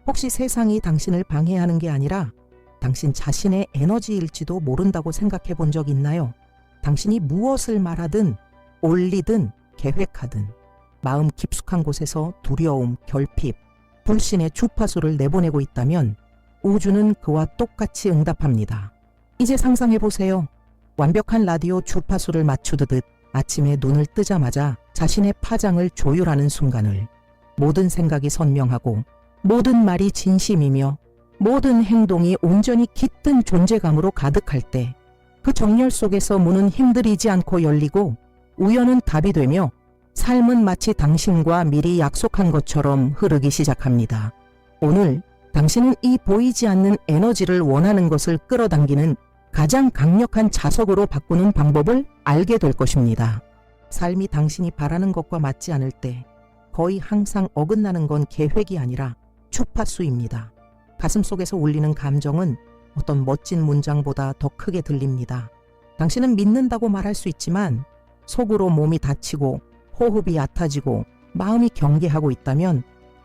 혹시 세상이 당신을 방해하는 게 아니라 당신 자신의 에너지일지도 모른다고 생각해 본 적 있나요? 당신이 무엇을 말하든 올리든 계획하든 마음 깊숙한 곳에서 두려움, 결핍, 불신의 주파수를 내보내고 있다면 우주는 그와 똑같이 응답합니다. 이제 상상해 보세요. 완벽한 라디오 주파수를 맞추듯 아침에 눈을 뜨자마자 자신의 파장을 조율하는 순간을, 모든 생각이 선명하고 모든 말이 진심이며 모든 행동이 온전히 깃든 존재감으로 가득할 때 그 정열 속에서 문은 힘들이지 않고 열리고 우연은 답이 되며 삶은 마치 당신과 미리 약속한 것처럼 흐르기 시작합니다. 오늘 당신은 이 보이지 않는 에너지를 원하는 것을 끌어당기는 가장 강력한 자석으로 바꾸는 방법을 알게 될 것입니다. 삶이 당신이 바라는 것과 맞지 않을 때 거의 항상 어긋나는 건 계획이 아니라 주파수입니다. 가슴속에서 울리는 감정은 어떤 멋진 문장보다 더 크게 들립니다. 당신은 믿는다고 말할 수 있지만 속으로 몸이 다치고 호흡이 얕아지고 마음이 경계하고 있다면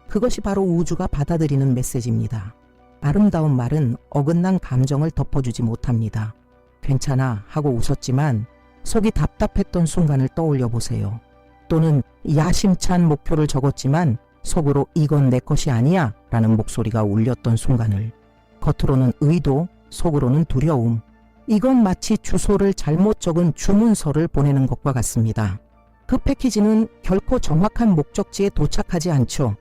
그것이 바로 우주가 받아들이는 메시지입니다. 아름다운 말은 어긋난 감정을 덮어주지 못합니다. 괜찮아 하고 웃었지만 속이 답답했던 순간을 떠올려 보세요. 또는 야심찬 목표를 적었지만 속으로 이건 내 것이 아니야 라는 목소리가 울렸던 순간을, 겉으로는 의도, 속으로는 두려움. 이건 마치 주소를 잘못 적은 주문서를 보내는 것과 같습니다. 그 패키지는 결코 정확한 목적지에 도착하지 않죠.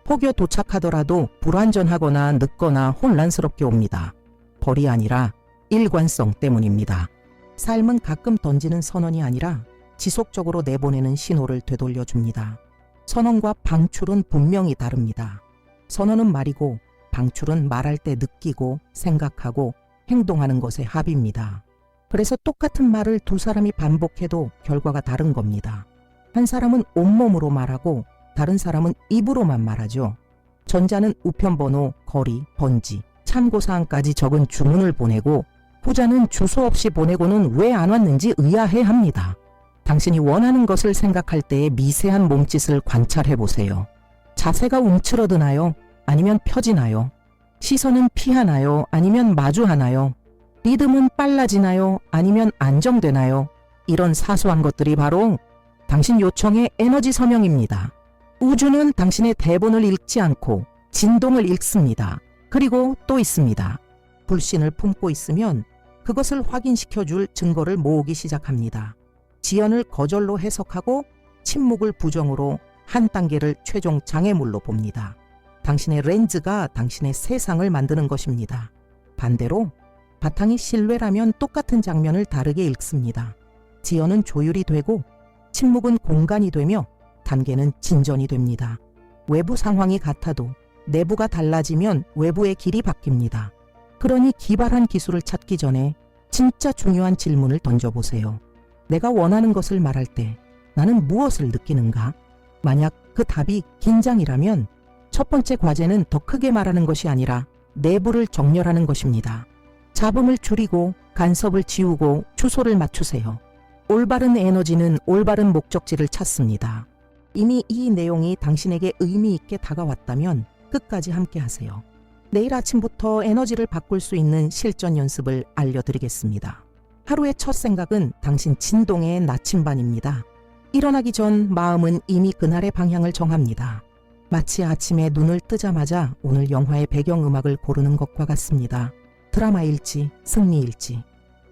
혹여 도착하더라도 불완전하거나 늦거나 혼란스럽게 옵니다. 벌이 아니라 일관성 때문입니다. 삶은 가끔 던지는 선언이 아니라 지속적으로 내보내는 신호를 되돌려줍니다. 선언과 방출은 분명히 다릅니다. 선언은 말이고 방출은 말할 때 느끼고 생각하고 행동하는 것의 합입니다. 그래서 똑같은 말을 두 사람이 반복해도 결과가 다른 겁니다. 한 사람은 온몸으로 말하고 다른 사람은 입으로만 말하죠. 전자는 우편번호, 거리, 번지, 참고사항까지 적은 주문을 보내고 후자는 주소 없이 보내고는 왜 안 왔는지 의아해합니다. 당신이 원하는 것을 생각할 때의 미세한 몸짓을 관찰해 보세요. 자세가 움츠러드나요? 아니면 펴지나요? 시선은 피하나요? 아니면 마주하나요? 리듬은 빨라지나요? 아니면 안정되나요? 이런 사소한 것들이 바로 당신 요청의 에너지 서명입니다. 우주는 당신의 대본을 읽지 않고 진동을 읽습니다. 그리고 또 있습니다. 불신을 품고 있으면 그것을 확인시켜줄 증거를 모으기 시작합니다. 지연을 거절로 해석하고 침묵을 부정으로 한 단계를 최종 장애물로 봅니다. 당신의 렌즈가 당신의 세상을 만드는 것입니다. 반대로 바탕이 신뢰라면 똑같은 장면을 다르게 읽습니다. 지연은 조율이 되고 침묵은 공간이 되며 단계는 진전이 됩니다. 외부 상황이 같아도 내부가 달라지면 외부의 길이 바뀝니다. 그러니 기발한 기술을 찾기 전에 진짜 중요한 질문을 던져보세요. 내가 원하는 것을 말할 때 나는 무엇을 느끼는가? 만약 그 답이 긴장이라면 첫 번째 과제는 더 크게 말하는 것이 아니라 내부를 정렬하는 것입니다. 잡음을 줄이고 간섭을 지우고 주소를 맞추세요. 올바른 에너지는 올바른 목적지를 찾습니다. 이미 이 내용이 당신에게 의미 있게 다가왔다면 끝까지 함께 하세요. 내일 아침부터 에너지를 바꿀 수 있는 실전 연습을 알려드리겠습니다. 하루의 첫 생각은 당신 진동의 나침반입니다. 일어나기 전 마음은 이미 그날의 방향을 정합니다. 마치 아침에 눈을 뜨자마자 오늘 영화의 배경음악을 고르는 것과 같습니다. 드라마일지 승리일지.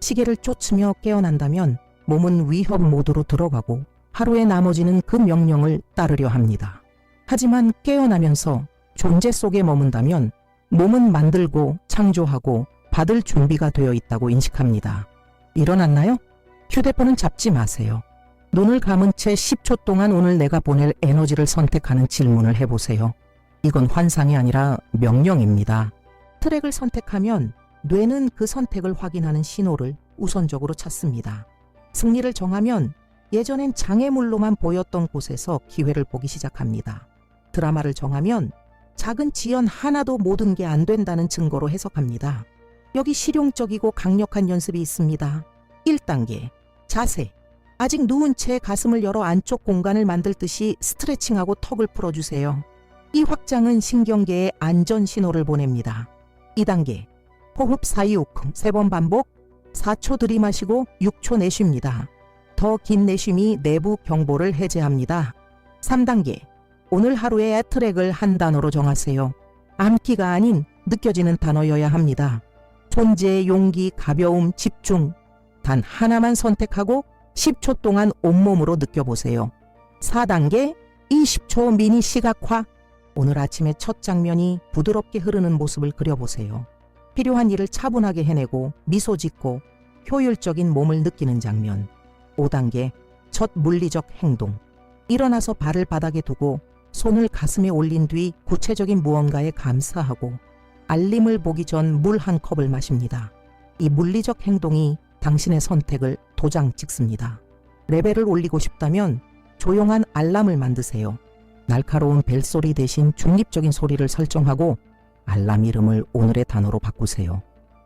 시계를 쫓으며 깨어난다면 몸은 위협 모드로 들어가고 하루의 나머지는 그 명령을 따르려 합니다. 하지만 깨어나면서 존재 속에 머문다면 몸은 만들고 창조하고 받을 준비가 되어 있다고 인식합니다. 일어났나요? 휴대폰은 잡지 마세요. 눈을 감은 채 10초 동안 오늘 내가 보낼 에너지를 선택하는 질문을 해보세요. 이건 환상이 아니라 명령입니다. 트랙을 선택하면 뇌는 그 선택을 확인하는 신호를 우선적으로 찾습니다. 승리를 정하면 예전엔 장애물로만 보였던 곳에서 기회를 보기 시작합니다. 드라마를 정하면 작은 지연 하나도 모든 게 안 된다는 증거로 해석합니다. 여기 실용적이고 강력한 연습이 있습니다. 1단계, 자세. 아직 누운 채 가슴을 열어 안쪽 공간을 만들 듯이 스트레칭하고 턱을 풀어주세요. 이 확장은 신경계에 안전 신호를 보냅니다. 2단계, 호흡 사이욱 3번 반복, 4초 들이마시고 6초 내쉽니다. 더 긴 내쉼이 내부 경보를 해제합니다. 3단계, 오늘 하루의 트랙을 한 단어로 정하세요. 암기가 아닌 느껴지는 단어여야 합니다. 존재, 용기, 가벼움, 집중. 단 하나만 선택하고 10초 동안 온몸으로 느껴보세요. 4단계, 20초 미니 시각화. 오늘 아침의 첫 장면이 부드럽게 흐르는 모습을 그려보세요. 필요한 일을 차분하게 해내고 미소 짓고 효율적인 몸을 느끼는 장면. 5단계, 첫 물리적 행동. 일어나서 발을 바닥에 두고 손을 가슴에 올린 뒤 구체적인 무언가에 감사하고 알림을 보기 전 물 한 컵을 마십니다. 이 물리적 행동이 당신의 선택을 도장 찍습니다. 레벨을 올리고 싶다면 조용한 알람을 만드세요. 날카로운 벨소리 대신 중립적인 소리를 설정하고 알람 이름을 오늘의 단어로 바꾸세요.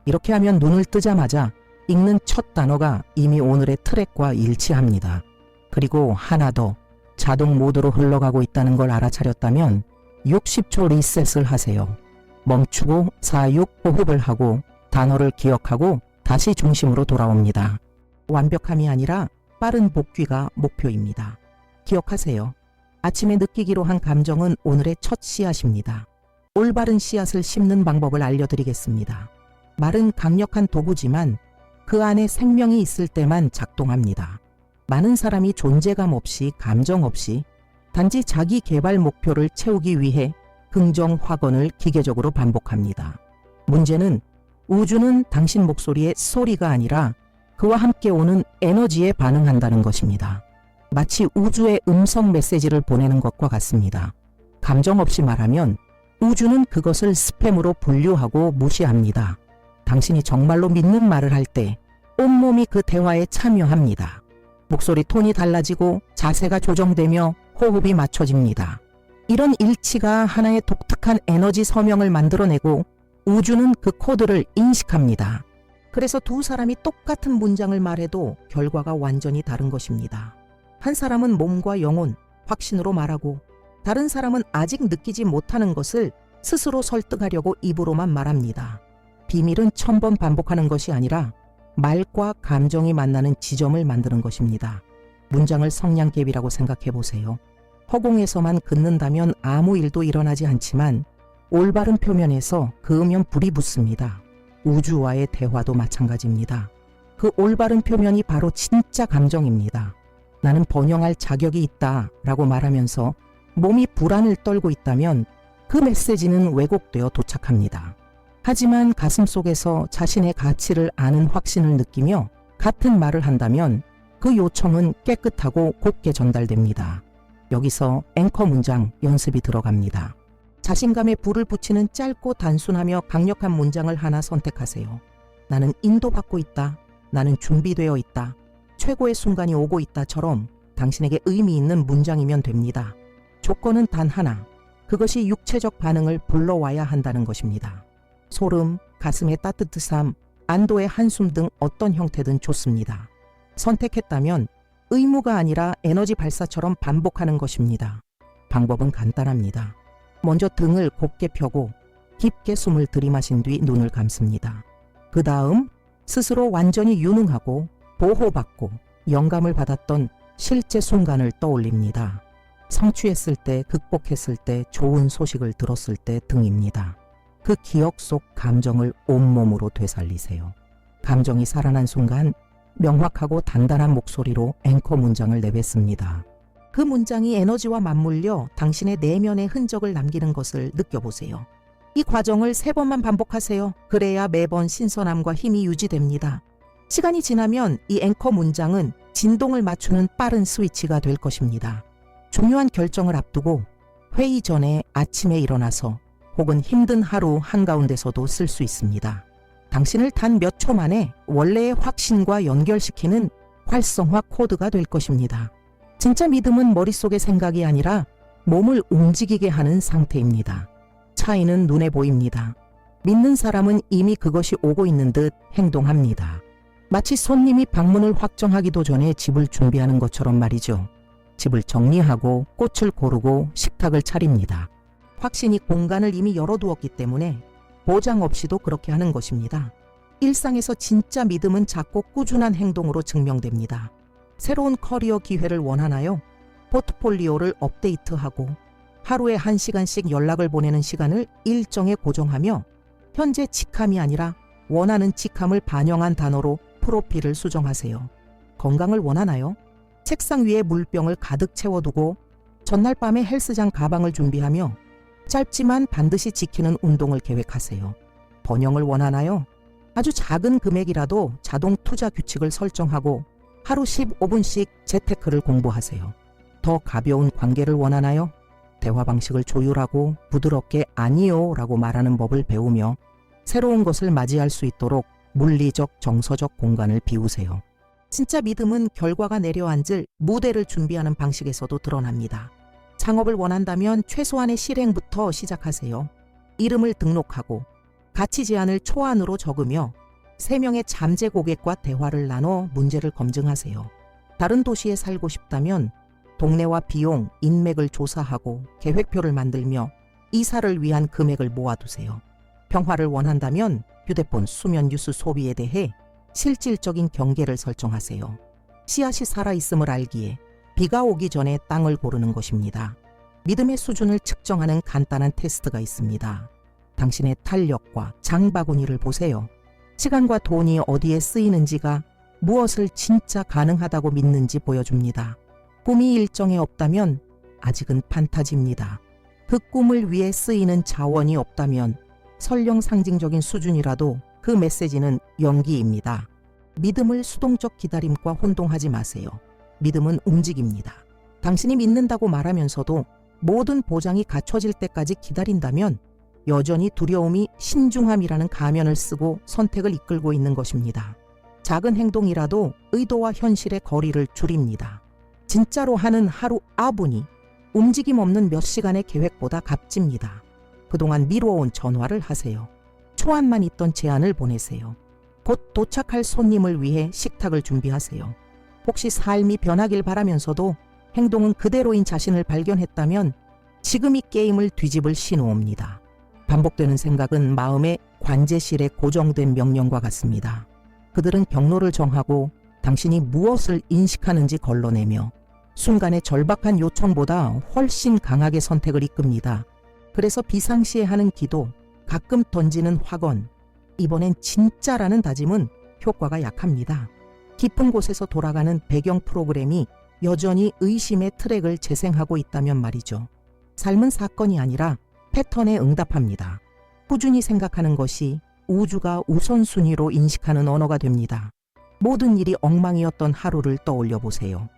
이렇게 하면 눈을 뜨자마자 읽는 첫 단어가 이미 오늘의 트랙과 일치합니다. 그리고 하나 더, 자동 모드로 흘러가고 있다는 걸 알아차렸다면 60초 리셋을 하세요. 멈추고 4-6 호흡을 하고 단어를 기억하고 다시 중심으로 돌아옵니다. 완벽함이 아니라 빠른 복귀가 목표입니다. 기억하세요. 아침에 느끼기로 한 감정은 오늘의 첫 씨앗입니다. 올바른 씨앗을 심는 방법을 알려드리겠습니다. 말은 강력한 도구지만 그 안에 생명이 있을 때만 작동합니다. 많은 사람이 존재감 없이 감정 없이 단지 자기 개발 목표를 채우기 위해 긍정 확언을 기계적으로 반복합니다. 문제는 우주는 당신 목소리의 소리가 아니라 그와 함께 오는 에너지에 반응한다는 것입니다. 마치 우주의 음성 메시지를 보내는 것과 같습니다. 감정 없이 말하면 우주는 그것을 스팸으로 분류하고 무시합니다. 당신이 정말로 믿는 말을 할 때 온몸이 그 대화에 참여합니다. 목소리 톤이 달라지고 자세가 조정되며 호흡이 맞춰집니다. 이런 일치가 하나의 독특한 에너지 서명을 만들어내고 우주는 그 코드를 인식합니다. 그래서 두 사람이 똑같은 문장을 말해도 결과가 완전히 다른 것입니다. 한 사람은 몸과 영혼, 확신으로 말하고 다른 사람은 아직 느끼지 못하는 것을 스스로 설득하려고 입으로만 말합니다. 비밀은 1000번 반복하는 것이 아니라 말과 감정이 만나는 지점을 만드는 것입니다. 문장을 성냥개비라고 생각해 보세요. 허공에서만 긋는다면 아무 일도 일어나지 않지만 올바른 표면에서 그으면 불이 붙습니다. 우주와의 대화도 마찬가지입니다. 그 올바른 표면이 바로 진짜 감정입니다. 나는 번영할 자격이 있다 라고 말하면서 몸이 불안을 떨고 있다면 그 메시지는 왜곡되어 도착합니다. 하지만 가슴속에서 자신의 가치를 아는 확신을 느끼며 같은 말을 한다면 그 요청은 깨끗하고 곱게 전달됩니다. 여기서 앵커 문장 연습이 들어갑니다. 자신감에 불을 붙이는 짧고 단순하며 강력한 문장을 하나 선택하세요. 나는 인도받고 있다. 나는 준비되어 있다. 최고의 순간이 오고 있다처럼 당신에게 의미 있는 문장이면 됩니다. 조건은 단 하나. 그것이 육체적 반응을 불러와야 한다는 것입니다. 소름, 가슴의 따뜻함, 안도의 한숨 등 어떤 형태든 좋습니다. 선택했다면 의무가 아니라 에너지 발사처럼 반복하는 것입니다. 방법은 간단합니다. 먼저 등을 곧게 펴고 깊게 숨을 들이마신 뒤 눈을 감습니다. 그 다음 스스로 완전히 유능하고 보호받고 영감을 받았던 실제 순간을 떠올립니다. 성취했을 때, 극복했을 때, 좋은 소식을 들었을 때 등입니다. 그 기억 속 감정을 온몸으로 되살리세요. 감정이 살아난 순간 명확하고 단단한 목소리로 앵커 문장을 내뱉습니다. 그 문장이 에너지와 맞물려 당신의 내면의 흔적을 남기는 것을 느껴보세요. 이 과정을 3번만 반복하세요. 그래야 매번 신선함과 힘이 유지됩니다. 시간이 지나면 이 앵커 문장은 진동을 맞추는 빠른 스위치가 될 것입니다. 중요한 결정을 앞두고 회의 전에 아침에 일어나서 혹은 힘든 하루 한가운데서도 쓸 수 있습니다. 당신을 단 몇 초 만에 원래의 확신과 연결시키는 활성화 코드가 될 것입니다. 진짜 믿음은 머릿속의 생각이 아니라 몸을 움직이게 하는 상태입니다. 차이는 눈에 보입니다. 믿는 사람은 이미 그것이 오고 있는 듯 행동합니다. 마치 손님이 방문을 확정하기도 전에 집을 준비하는 것처럼 말이죠. 집을 정리하고 꽃을 고르고 식탁을 차립니다. 확신이 공간을 이미 열어두었기 때문에 보장 없이도 그렇게 하는 것입니다. 일상에서 진짜 믿음은 작고 꾸준한 행동으로 증명됩니다. 새로운 커리어 기회를 원하나요? 포트폴리오를 업데이트하고 하루에 1시간씩 연락을 보내는 시간을 일정에 고정하며 현재 직함이 아니라 원하는 직함을 반영한 단어로 프로필을 수정하세요. 건강을 원하나요? 책상 위에 물병을 가득 채워두고 전날 밤에 헬스장 가방을 준비하며 짧지만 반드시 지키는 운동을 계획하세요. 번영을 원하나요? 아주 작은 금액이라도 자동 투자 규칙을 설정하고 하루 15분씩 재테크를 공부하세요. 더 가벼운 관계를 원하나요? 대화 방식을 조율하고 부드럽게 아니요 라고 말하는 법을 배우며 새로운 것을 맞이할 수 있도록 물리적, 정서적 공간을 비우세요. 진짜 믿음은 결과가 내려앉을 무대를 준비하는 방식에서도 드러납니다. 창업을 원한다면 최소한의 실행부터 시작하세요. 이름을 등록하고 가치 제한을 초안으로 적으며 3명의 잠재 고객과 대화를 나눠 문제를 검증하세요. 다른 도시에 살고 싶다면 동네와 비용, 인맥을 조사하고 계획표를 만들며 이사를 위한 금액을 모아두세요. 평화를 원한다면 휴대폰, 수면 뉴스 소비에 대해 실질적인 경계를 설정하세요. 씨앗이 살아있음을 알기에 비가 오기 전에 땅을 고르는 것입니다. 믿음의 수준을 측정하는 간단한 테스트가 있습니다. 당신의 탄력과 장바구니를 보세요. 시간과 돈이 어디에 쓰이는지가 무엇을 진짜 가능하다고 믿는지 보여줍니다. 꿈이 일정에 없다면 아직은 판타지입니다. 그 꿈을 위해 쓰이는 자원이 없다면 설령 상징적인 수준이라도 그 메시지는 연기입니다. 믿음을 수동적 기다림과 혼동하지 마세요. 믿음은 움직입니다. 당신이 믿는다고 말하면서도 모든 보장이 갖춰질 때까지 기다린다면 여전히 두려움이 신중함이라는 가면을 쓰고 선택을 이끌고 있는 것입니다. 작은 행동이라도 의도와 현실의 거리를 줄입니다. 진짜로 하는 하루 아분이 움직임 없는 몇 시간의 계획보다 값집니다. 그동안 미뤄온 전화를 하세요. 초안만 있던 제안을 보내세요. 곧 도착할 손님을 위해 식탁을 준비하세요. 혹시 삶이 변하길 바라면서도 행동은 그대로인 자신을 발견했다면 지금 이 게임을 뒤집을 신호입니다. 반복되는 생각은 마음의 관제실에 고정된 명령과 같습니다. 그들은 경로를 정하고 당신이 무엇을 인식하는지 걸러내며 순간의 절박한 요청보다 훨씬 강하게 선택을 이끕니다. 그래서 비상시에 하는 기도, 가끔 던지는 확언, 이번엔 진짜라는 다짐은 효과가 약합니다. 깊은 곳에서 돌아가는 배경 프로그램이 여전히 의심의 트랙을 재생하고 있다면 말이죠. 삶은 사건이 아니라 패턴에 응답합니다. 꾸준히 생각하는 것이 우주가 우선순위로 인식하는 언어가 됩니다. 모든 일이 엉망이었던 하루를 떠올려 보세요.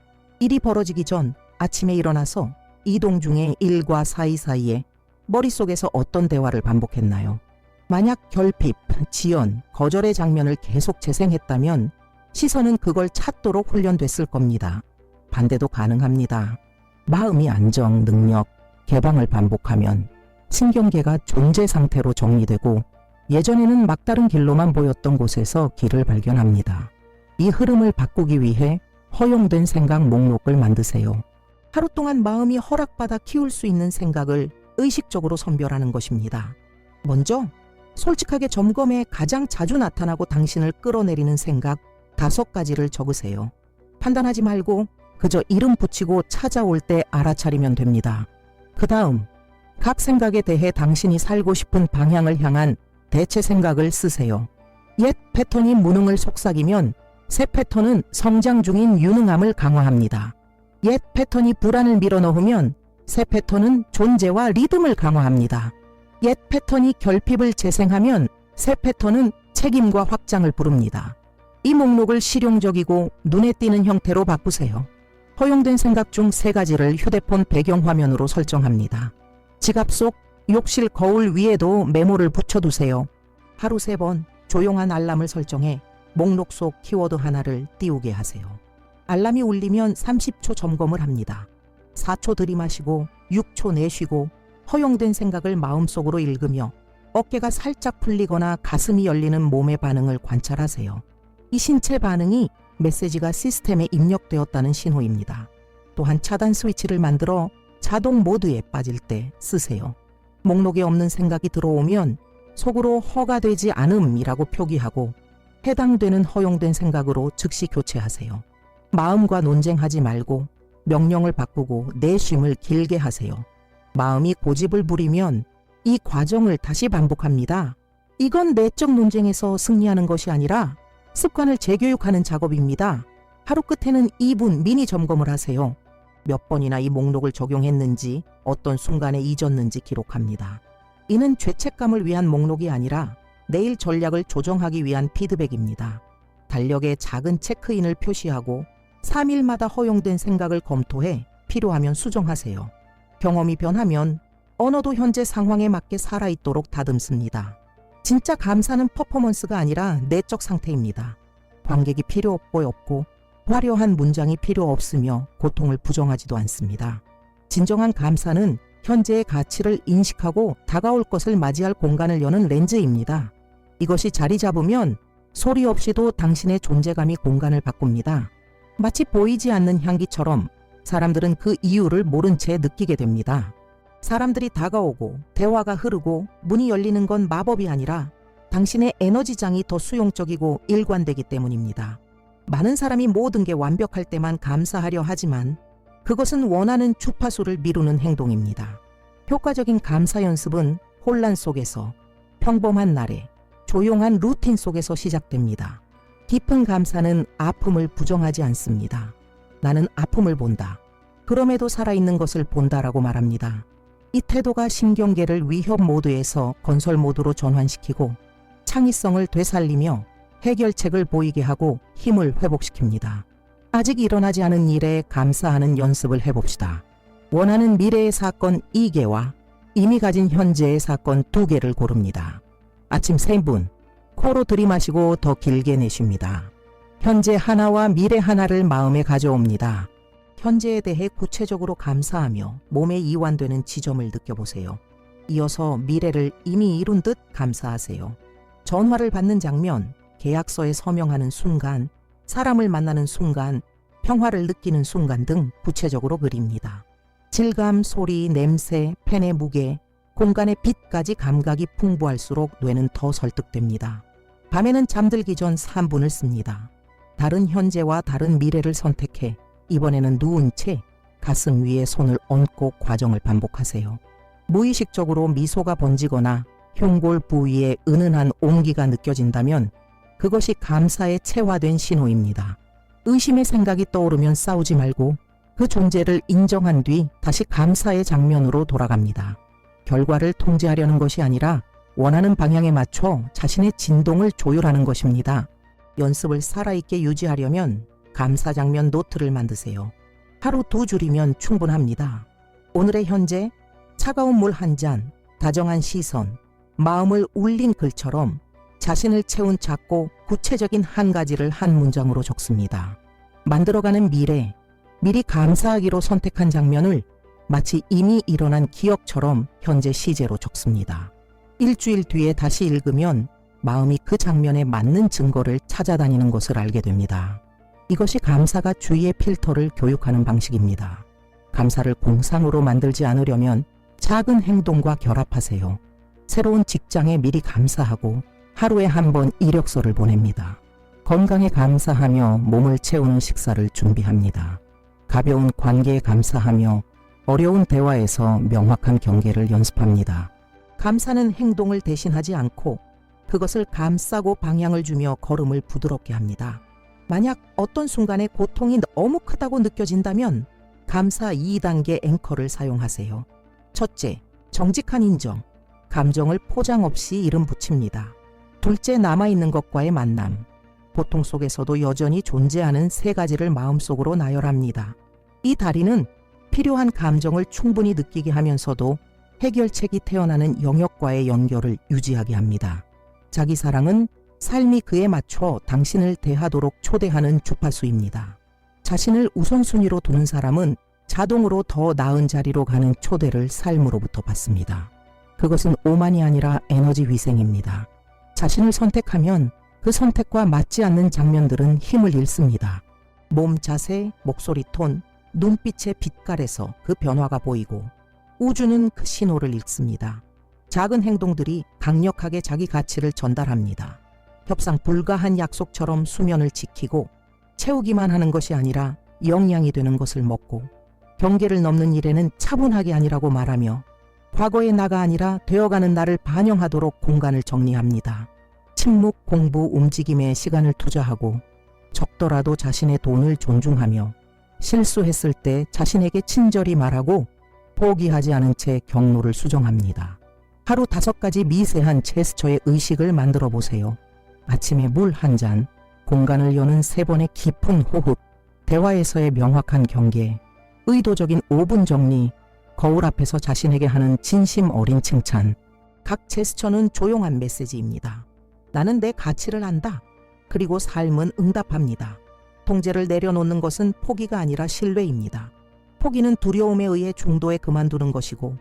일이 벌어지기 전 아침에 일어나서 이동 중에 일과 사이사이에 머릿속에서 어떤 대화를 반복했나요? 만약 결핍, 지연, 거절의 장면을 계속 재생했다면 시선은 그걸 찾도록 훈련됐을 겁니다. 반대도 가능합니다. 마음이 안정, 능력, 개방을 반복하면 신경계가 존재 상태로 정리되고 예전에는 막다른 길로만 보였던 곳에서 길을 발견합니다. 이 흐름을 바꾸기 위해 허용된 생각 목록을 만드세요. 하루 동안 마음이 허락받아 키울 수 있는 생각을 의식적으로 선별하는 것입니다. 먼저 솔직하게 점검해 가장 자주 나타나고 당신을 끌어내리는 생각 5가지를 적으세요. 판단하지 말고 그저 이름 붙이고 찾아올 때 알아차리면 됩니다. 그 다음 각 생각에 대해 당신이 살고 싶은 방향을 향한 대체 생각을 쓰세요. 옛 패턴이 무능을 속삭이면 새 패턴은 성장 중인 유능함을 강화합니다. 옛 패턴이 불안을 밀어넣으면 새 패턴은 존재와 리듬을 강화합니다. 옛 패턴이 결핍을 재생하면 새 패턴은 책임과 확장을 부릅니다. 이 목록을 실용적이고 눈에 띄는 형태로 바꾸세요. 허용된 생각 중 3가지를 휴대폰 배경화면으로 설정합니다. 지갑 속, 욕실 거울 위에도 메모를 붙여두세요. 하루 3번 조용한 알람을 설정해 목록 속 키워드 하나를 띄우게 하세요. 알람이 울리면 30초 점검을 합니다. 4초 들이마시고 6초 내쉬고 허용된 생각을 마음속으로 읽으며 어깨가 살짝 풀리거나 가슴이 열리는 몸의 반응을 관찰하세요. 이 신체 반응이 메시지가 시스템에 입력되었다는 신호입니다. 또한 차단 스위치를 만들어 자동 모드에 빠질 때 쓰세요. 목록에 없는 생각이 들어오면 속으로 허가되지 않음이라고 표기하고 해당되는 허용된 생각으로 즉시 교체하세요. 마음과 논쟁하지 말고 명령을 바꾸고 내쉼을 길게 하세요. 마음이 고집을 부리면 이 과정을 다시 반복합니다. 이건 내적 논쟁에서 승리하는 것이 아니라 습관을 재교육하는 작업입니다. 하루 끝에는 2분 미니 점검을 하세요. 몇 번이나 이 목록을 적용했는지, 어떤 순간에 잊었는지 기록합니다. 이는 죄책감을 위한 목록이 아니라 내일 전략을 조정하기 위한 피드백입니다. 달력에 작은 체크인을 표시하고 3일마다 허용된 생각을 검토해 필요하면 수정하세요. 경험이 변하면 언어도 현재 상황에 맞게 살아있도록 다듬습니다. 진짜 감사는 퍼포먼스가 아니라 내적 상태입니다. 관객이 필요 없고 화려한 문장이 필요 없으며 고통을 부정하지도 않습니다. 진정한 감사는 현재의 가치를 인식하고 다가올 것을 맞이할 공간을 여는 렌즈입니다. 이것이 자리 잡으면 소리 없이도 당신의 존재감이 공간을 바꿉니다. 마치 보이지 않는 향기처럼 사람들은 그 이유를 모른 채 느끼게 됩니다. 사람들이 다가오고 대화가 흐르고 문이 열리는 건 마법이 아니라 당신의 에너지장이 더 수용적이고 일관되기 때문입니다. 많은 사람이 모든 게 완벽할 때만 감사하려 하지만 그것은 원하는 주파수를 미루는 행동입니다. 효과적인 감사 연습은 혼란 속에서, 평범한 날에, 조용한 루틴 속에서 시작됩니다. 깊은 감사는 아픔을 부정하지 않습니다. 나는 아픔을 본다. 그럼에도 살아있는 것을 본다라고 말합니다. 이 태도가 신경계를 위협 모드에서 건설 모드로 전환시키고 창의성을 되살리며 해결책을 보이게 하고 힘을 회복시킵니다. 아직 일어나지 않은 일에 감사하는 연습을 해봅시다. 원하는 미래의 사건 2개와 이미 가진 현재의 사건 2개를 고릅니다. 아침 3분, 코로 들이마시고 더 길게 내쉽니다. 현재 하나와 미래 하나를 마음에 가져옵니다. 현재에 대해 구체적으로 감사하며 몸에 이완되는 지점을 느껴보세요. 이어서 미래를 이미 이룬 듯 감사하세요. 전화를 받는 장면, 계약서에 서명하는 순간, 사람을 만나는 순간, 평화를 느끼는 순간 등 구체적으로 그립니다. 질감, 소리, 냄새, 펜의 무게, 공간의 빛까지 감각이 풍부할수록 뇌는 더 설득됩니다. 밤에는 잠들기 전 3분을 씁니다. 다른 현재와 다른 미래를 선택해 이번에는 누운 채 가슴 위에 손을 얹고 과정을 반복하세요. 무의식적으로 미소가 번지거나 흉골 부위에 은은한 온기가 느껴진다면 그것이 감사에 체화된 신호입니다. 의심의 생각이 떠오르면 싸우지 말고 그 존재를 인정한 뒤 다시 감사의 장면으로 돌아갑니다. 결과를 통제하려는 것이 아니라 원하는 방향에 맞춰 자신의 진동을 조율하는 것입니다. 연습을 살아있게 유지하려면 감사 장면 노트를 만드세요. 하루 2줄이면 충분합니다. 오늘의 현재, 차가운 물 한 잔, 다정한 시선, 마음을 울린 글처럼 자신을 채운 작고 구체적인 한 가지를 한 문장으로 적습니다. 만들어가는 미래, 미리 감사하기로 선택한 장면을 마치 이미 일어난 기억처럼 현재 시제로 적습니다. 일주일 뒤에 다시 읽으면 마음이 그 장면에 맞는 증거를 찾아다니는 것을 알게 됩니다. 이것이 감사가 주의의 필터를 교육하는 방식입니다. 감사를 공상으로 만들지 않으려면 작은 행동과 결합하세요. 새로운 직장에 미리 감사하고 하루에 한 번 이력서를 보냅니다. 건강에 감사하며 몸을 채우는 식사를 준비합니다. 가벼운 관계에 감사하며 어려운 대화에서 명확한 경계를 연습합니다. 감사는 행동을 대신하지 않고 그것을 감싸고 방향을 주며 걸음을 부드럽게 합니다. 만약 어떤 순간에 고통이 너무 크다고 느껴진다면 감사 2단계 앵커를 사용하세요. 첫째, 정직한 인정. 감정을 포장 없이 이름 붙입니다. 둘째, 남아있는 것과의 만남. 고통 속에서도 여전히 존재하는 3가지를 마음속으로 나열합니다. 이 다리는 필요한 감정을 충분히 느끼게 하면서도 해결책이 태어나는 영역과의 연결을 유지하게 합니다. 자기 사랑은 삶이 그에 맞춰 당신을 대하도록 초대하는 주파수입니다. 자신을 우선순위로 두는 사람은 자동으로 더 나은 자리로 가는 초대를 삶으로부터 받습니다. 그것은 오만이 아니라 에너지 위생입니다. 자신을 선택하면 그 선택과 맞지 않는 장면들은 힘을 잃습니다. 몸 자세, 목소리 톤, 눈빛의 빛깔에서 그 변화가 보이고 우주는 그 신호를 읽습니다. 작은 행동들이 강력하게 자기 가치를 전달합니다. 협상 불가한 약속처럼 수면을 지키고 채우기만 하는 것이 아니라 영양이 되는 것을 먹고 경계를 넘는 일에는 차분하게 아니라고 말하며 과거의 나가 아니라 되어가는 나를 반영하도록 공간을 정리합니다. 침묵, 공부, 움직임에 시간을 투자하고 적더라도 자신의 돈을 존중하며 실수했을 때 자신에게 친절히 말하고 포기하지 않은 채 경로를 수정합니다. 하루 5가지 미세한 제스처의 의식을 만들어 보세요. 아침에 물 한 잔, 공간을 여는 3번의 깊은 호흡, 대화에서의 명확한 경계, 의도적인 5분 정리, 거울 앞에서 자신에게 하는 진심 어린 칭찬. 각 제스처는 조용한 메시지입니다. 나는 내 가치를 안다. 그리고 삶은 응답합니다. 통제를 내려놓는 것은 포기가 아니라 신뢰입니다. 포기는 두려움에 의해 중도에 그만두는 것이고,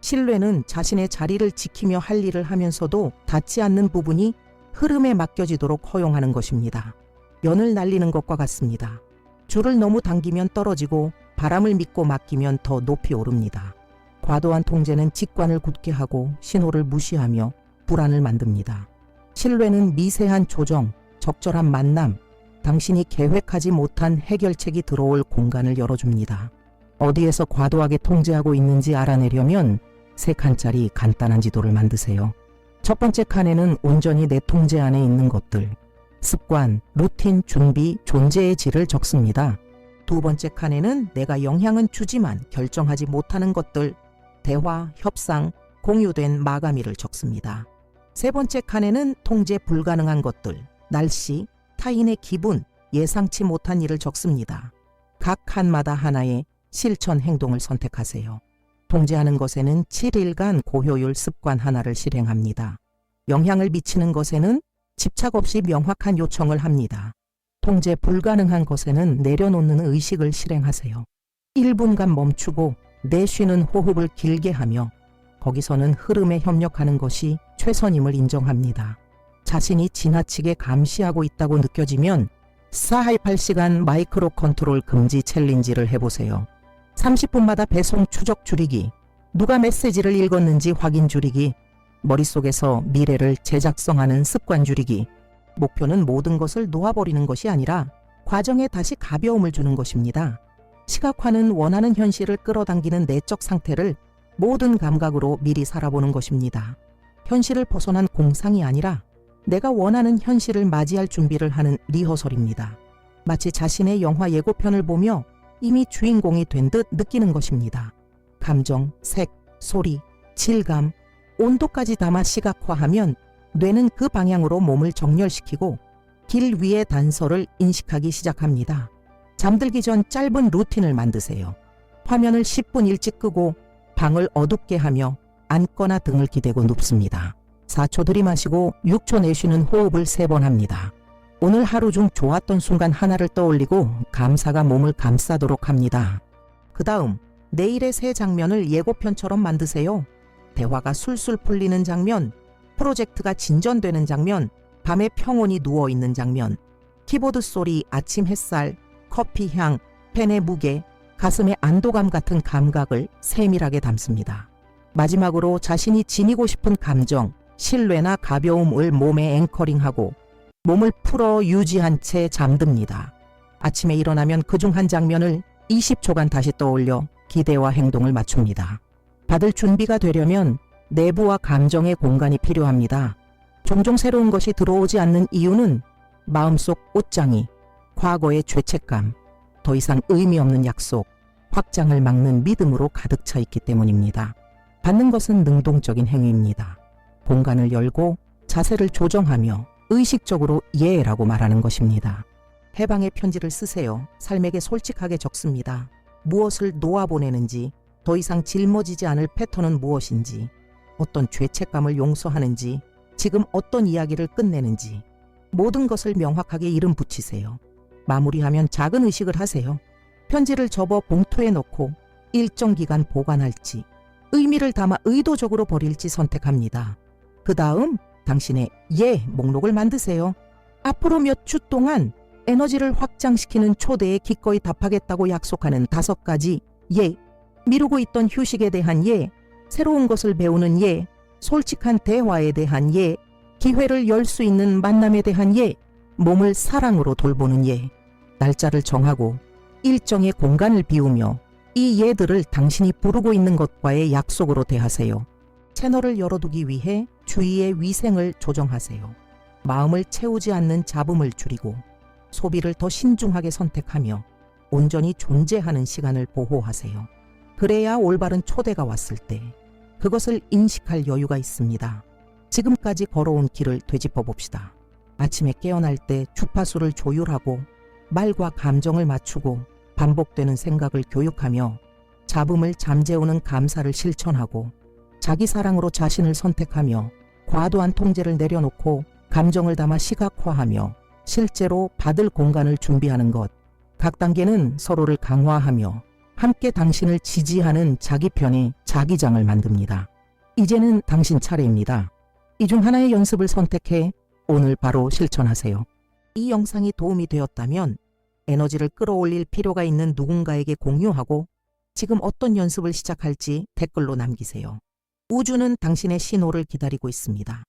신뢰는 자신의 자리를 지키며 할 일을 하면서도 닿지 않는 부분이 흐름에 맡겨지도록 허용하는 것입니다. 연을 날리는 것과 같습니다. 줄을 너무 당기면 떨어지고 바람을 믿고 맡기면 더 높이 오릅니다. 과도한 통제는 직관을 굳게 하고 신호를 무시하며 불안을 만듭니다. 신뢰는 미세한 조정, 적절한 만남, 당신이 계획하지 못한 해결책이 들어올 공간을 열어줍니다. 어디에서 과도하게 통제하고 있는지 알아내려면 3칸짜리 간단한 지도를 만드세요. 첫 번째 칸에는 온전히 내 통제 안에 있는 것들, 습관, 루틴, 준비, 존재의 질을 적습니다. 두 번째 칸에는 내가 영향은 주지만 결정하지 못하는 것들, 대화, 협상, 공유된 마감일을 적습니다. 세 번째 칸에는 통제 불가능한 것들, 날씨, 타인의 기분, 예상치 못한 일을 적습니다. 각 칸마다 하나의 실천 행동을 선택하세요. 통제하는 것에는 7일간 고효율 습관 하나를 실행합니다. 영향을 미치는 것에는 집착 없이 명확한 요청을 합니다. 통제 불가능한 것에는 내려놓는 의식을 실행하세요. 1분간 멈추고 내쉬는 호흡을 길게 하며 거기서는 흐름에 협력하는 것이 최선임을 인정합니다. 자신이 지나치게 감시하고 있다고 느껴지면 4-8시간 마이크로 컨트롤 금지 챌린지를 해보세요. 30분마다 배송 추적 줄이기, 누가 메시지를 읽었는지 확인 줄이기, 머릿속에서 미래를 재작성하는 습관 줄이기. 목표는 모든 것을 놓아버리는 것이 아니라 과정에 다시 가벼움을 주는 것입니다. 시각화는 원하는 현실을 끌어당기는 내적 상태를 모든 감각으로 미리 살아보는 것입니다. 현실을 벗어난 공상이 아니라 내가 원하는 현실을 맞이할 준비를 하는 리허설입니다. 마치 자신의 영화 예고편을 보며 이미 주인공이 된 듯 느끼는 것입니다. 감정, 색, 소리, 질감, 온도까지 담아 시각화하면 뇌는 그 방향으로 몸을 정렬시키고 길 위의 단서를 인식하기 시작합니다. 잠들기 전 짧은 루틴을 만드세요. 화면을 10분 일찍 끄고 방을 어둡게 하며 앉거나 등을 기대고 눕습니다. 4초 들이마시고 6초 내쉬는 호흡을 3번 합니다. 오늘 하루 중 좋았던 순간 하나를 떠올리고 감사가 몸을 감싸도록 합니다. 그 다음 내일의 새 장면을 예고편처럼 만드세요. 대화가 술술 풀리는 장면, 프로젝트가 진전되는 장면, 밤에 평온히 누워있는 장면, 키보드 소리, 아침 햇살, 커피 향, 펜의 무게, 가슴의 안도감 같은 감각을 세밀하게 담습니다. 마지막으로 자신이 지니고 싶은 감정, 신뢰나 가벼움을 몸에 앵커링하고 몸을 풀어 유지한 채 잠듭니다. 아침에 일어나면 그중 한 장면을 20초간 다시 떠올려 기대와 행동을 맞춥니다. 받을 준비가 되려면 내부와 감정의 공간이 필요합니다. 종종 새로운 것이 들어오지 않는 이유는 마음속 옷장이 과거의 죄책감, 더 이상 의미 없는 약속, 확장을 막는 믿음으로 가득 차 있기 때문입니다. 받는 것은 능동적인 행위입니다. 공간을 열고 자세를 조정하며 의식적으로 예라고 말하는 것입니다. 해방의 편지를 쓰세요. 삶에게 솔직하게 적습니다. 무엇을 놓아보내는지, 더 이상 짊어지지 않을 패턴은 무엇인지, 어떤 죄책감을 용서하는지, 지금 어떤 이야기를 끝내는지 모든 것을 명확하게 이름 붙이세요. 마무리하면 작은 의식을 하세요. 편지를 접어 봉투에 넣고 일정 기간 보관할지, 의미를 담아 의도적으로 버릴지 선택합니다. 그 다음 당신의 예 목록을 만드세요. 앞으로 몇 주 동안 에너지를 확장시키는 초대에 기꺼이 답하겠다고 약속하는 5가지 예, 미루고 있던 휴식에 대한 예, 새로운 것을 배우는 예, 솔직한 대화에 대한 예, 기회를 열 수 있는 만남에 대한 예, 몸을 사랑으로 돌보는 예, 날짜를 정하고 일정의 공간을 비우며 이 예들을 당신이 부르고 있는 것과의 약속으로 대하세요. 채널을 열어두기 위해 주위의 위생을 조정하세요. 마음을 채우지 않는 잡음을 줄이고 소비를 더 신중하게 선택하며 온전히 존재하는 시간을 보호하세요. 그래야 올바른 초대가 왔을 때 그것을 인식할 여유가 있습니다. 지금까지 걸어온 길을 되짚어 봅시다. 아침에 깨어날 때 주파수를 조율하고 말과 감정을 맞추고 반복되는 생각을 교육하며 잡음을 잠재우는 감사를 실천하고 자기 사랑으로 자신을 선택하며 과도한 통제를 내려놓고 감정을 담아 시각화하며 실제로 받을 공간을 준비하는 것. 각 단계는 서로를 강화하며 함께 당신을 지지하는 자기 편의 자기장을 만듭니다. 이제는 당신 차례입니다. 이 중 하나의 연습을 선택해 오늘 바로 실천하세요. 이 영상이 도움이 되었다면 에너지를 끌어올릴 필요가 있는 누군가에게 공유하고 지금 어떤 연습을 시작할지 댓글로 남기세요. 우주는 당신의 신호를 기다리고 있습니다.